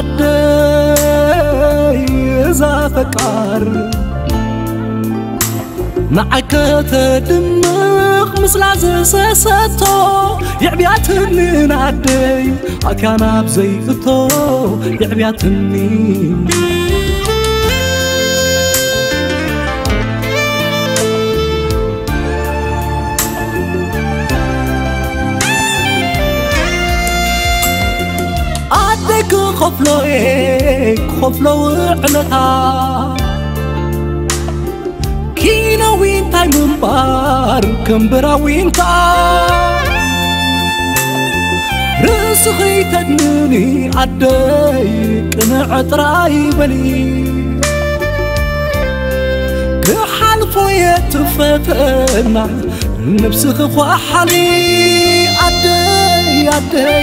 عدي زافكار معك تدمق مثل عزيز ستو يعبياتني نعدي أكانا بزيتو يعبياتني عديك خفلو علتا كينا وين تاي منبار كمبرا وين تاي رسخي تدنوني عديك نعت راي بلي كحالفو يتفتنا نفسخ خوحالي عدي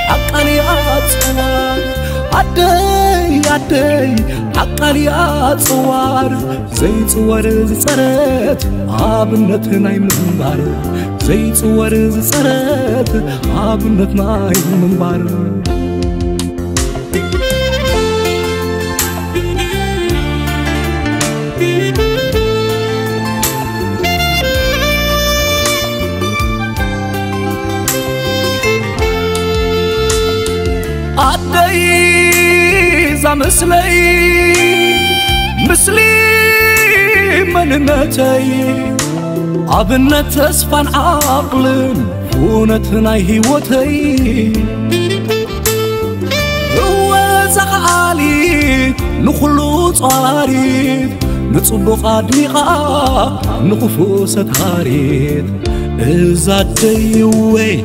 عقلي أتصوار عدي عقلي أتصوار زي صور زرت عابنتنا يمنبار زي صور زرت عابنتنا يمنبار عدي زا مسلي مننتي عبنت اسفان عقل فونتنا هيوتي هو زخالي نخلو صاريد نصبق عدميقا نقفو ستهاريد إزاديوي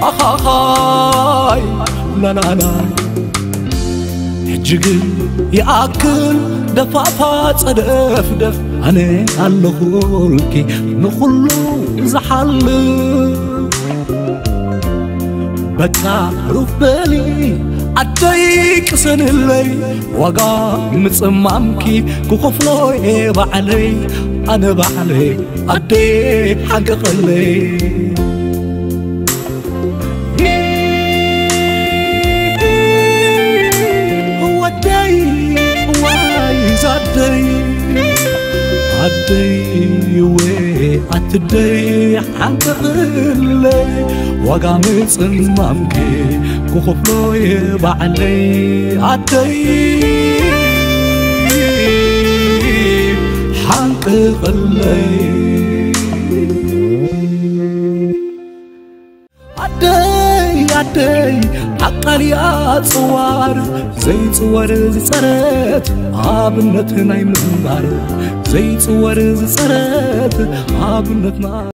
أخاي لا حجق يأكل دفافات صدف أنا اللخولكي نخلو زحل بكا رفبالي عديك سن اللي وقا متصممكي كخفلو بعلي أنا بعلي عدي حق قلي عدي وعتدي حق قلي وقا متصممكي كخفلو بعلي عدي حق قلي عدي عقلي أتصوار زي صور زرت عابنتنا يمنبار زي صور زرت عابنتنا